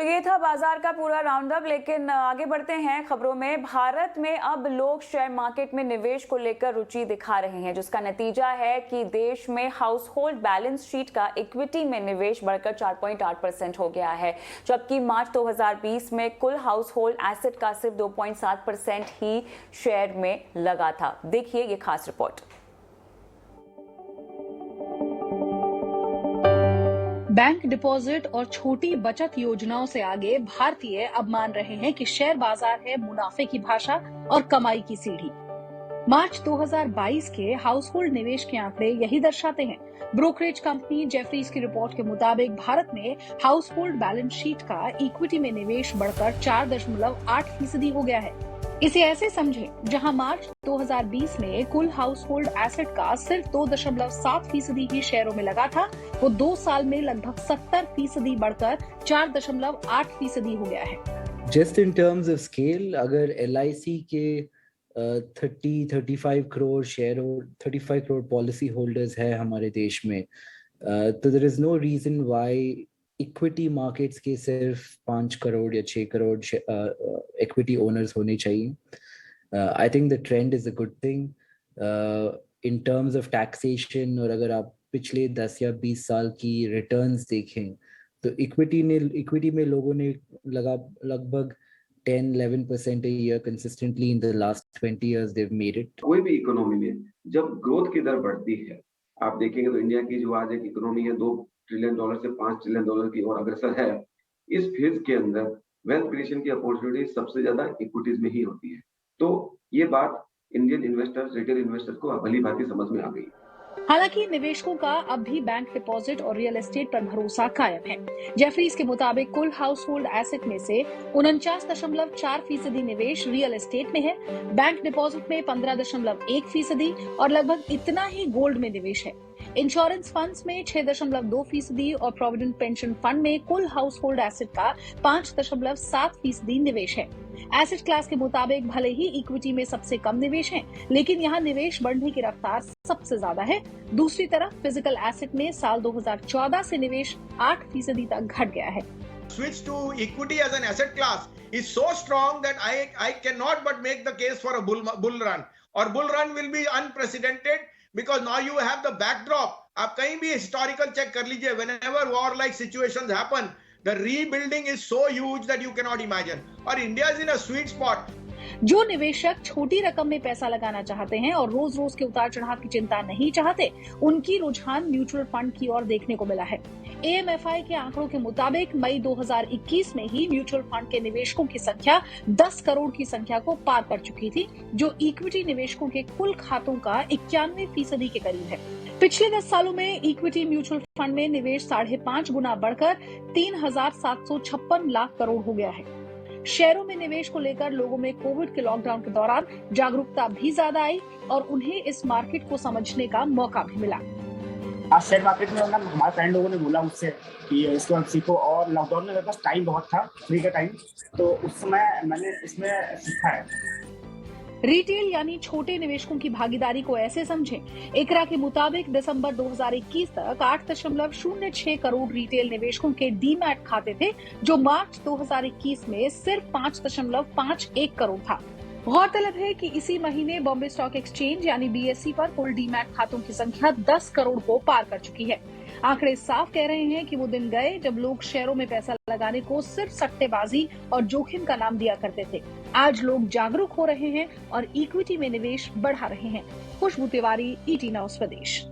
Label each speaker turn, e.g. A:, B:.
A: ये था बाजार का पूरा राउंडअप। लेकिन आगे बढ़ते हैं खबरों में। भारत में अब लोग शेयर मार्केट में निवेश को लेकर रुचि दिखा रहे हैं, जिसका नतीजा है कि देश में हाउस होल्ड बैलेंस शीट का इक्विटी में निवेश बढ़कर 4.8% हो गया है, जबकि मार्च 2020 में कुल हाउस होल्ड एसेट का सिर्फ 2.7% ही शेयर में लगा था। देखिए ये खास रिपोर्ट।
B: बैंक डिपॉजिट और छोटी बचत योजनाओं से आगे भारतीय अब मान रहे हैं कि शेयर बाजार है मुनाफे की भाषा और कमाई की सीढ़ी। मार्च 2022 के हाउस होल्ड निवेश के आंकड़े यही दर्शाते हैं। ब्रोकरेज कंपनी जेफरीज की रिपोर्ट के मुताबिक भारत में हाउस होल्ड बैलेंस शीट का इक्विटी में निवेश बढ़कर 4.8% हो गया है। इसे ऐसे समझें, जहां मार्च 2020 में कुल हाउस होल्ड एसेट का सिर्फ 2.7% ही शेयरों में लगा था, वो 2 साल में लगभग 70% बढ़कर 4.8% हो गया है।
C: Just in terms of scale, अगर LIC के 35 करोड़ शेयर और 35 करोड़ पॉलिसी होल्डर्स है हमारे देश में, तो there is no reason why equity markets के सिर्फ 5 करोड़ या 6 करोड़ इक्विटी ओनर्स होने चाहिए। I think the trend is a good thing in terms of taxation. और अगर आप पिछले 10 या 20 साल की रिटर्न्स देखें तो इक्विटी में लोगों ने लगभग 10-11% a year consistently in the last 20 years they've made it.
D: कोई भी इकोनॉमी में जब ग्रोथ की दर बढ़ती है, आप देखेंगे तो इंडिया की जो आज एक इकोनॉमी है $2 ट्रिलियन से $5 ट्रिलियन की ओर अग्रसर है। इस फेज के अंदर वेल्थ क्रिएशन की अपॉर्चुनिटी सबसे ज्यादा इक्विटीज में ही होती है। तो ये बात इंडियन इन्वेस्टर्स, रिटेल इन्वेस्टर्स को भली भांति समझ में आ गई।
B: हालांकि निवेशकों का अब भी बैंक डिपॉजिट और रियल एस्टेट पर भरोसा कायम है। जेफरीज के मुताबिक कुल हाउस होल्ड एसेट में से 49.4% निवेश रियल एस्टेट में है, बैंक डिपॉजिट में 15.1% और लगभग इतना ही गोल्ड में निवेश है। इंश्योरेंस फंड्स में 6.2% और प्रोविडेंट पेंशन फंड में कुल हाउस होल्ड एसेट का 5.7% निवेश है। एसेट क्लास के मुताबिक भले ही इक्विटी में सबसे कम निवेश है, लेकिन यहाँ निवेश बढ़ने की रफ्तार सबसे ज्यादा है। दूसरी तरफ फिजिकल एसेट में साल 2014 से निवेश 8% तक घट गया है।
E: Switch to equity as an asset class is so strong that I cannot but make the case for a bull run, or bull run will be unprecedented because now you have the backdrop. आप कहीं भी historical check कर लीजिए, whenever war like situations happen, the rebuilding is so huge that you cannot imagine. और India is in a sweet spot.
B: जो निवेशक छोटी रकम में पैसा लगाना चाहते हैं और रोज रोज के उतार चढ़ाव की चिंता नहीं चाहते, उनकी रुझान म्यूचुअल फंड की ओर देखने को मिला है। AMFI के आंकड़ों के मुताबिक मई 2021 में ही म्यूचुअल फंड के निवेशकों की संख्या 10 करोड़ की संख्या को पार कर चुकी थी, जो इक्विटी निवेशकों के कुल खातों का 91% के करीब है। पिछले 10 सालों में इक्विटी म्यूचुअल फंड में निवेश 5.5 गुना बढ़कर 3,756 लाख करोड़ हो गया है। शेयरों में निवेश को लेकर लोगों में कोविड के लॉकडाउन के दौरान जागरूकता भी ज्यादा आई और उन्हें इस मार्केट को समझने का मौका भी मिला।
F: आज शेयर मार्केट में ना हमारे फ्रेंड लोगों ने बोला मुझसे कि इसको हम सीखो, और लॉकडाउन में मेरे पास टाइम बहुत था, फ्री का टाइम, तो उस समय मैंने इसमें सीखा है।
B: रिटेल यानी छोटे निवेशकों की भागीदारी को ऐसे समझें। इकरा के मुताबिक दिसंबर 2021 तक 8.06 करोड़ रिटेल निवेशकों के डीमैट खाते थे, जो मार्च 2021 में सिर्फ 5.51 करोड़ था। गौरतलब है कि इसी महीने बॉम्बे स्टॉक एक्सचेंज यानी BSE पर कुल डीमैट खातों की संख्या 10 करोड़ को पार कर चुकी है। आंकड़े साफ कह रहे हैं कि वो दिन गए जब लोग शेयरों में पैसा लगाने को सिर्फ सट्टेबाजी और जोखिम का नाम दिया करते थे। आज लोग जागरूक हो रहे हैं और इक्विटी में निवेश बढ़ा रहे हैं। खुशबू तिवारी, ET न्यूज़ स्वदेश।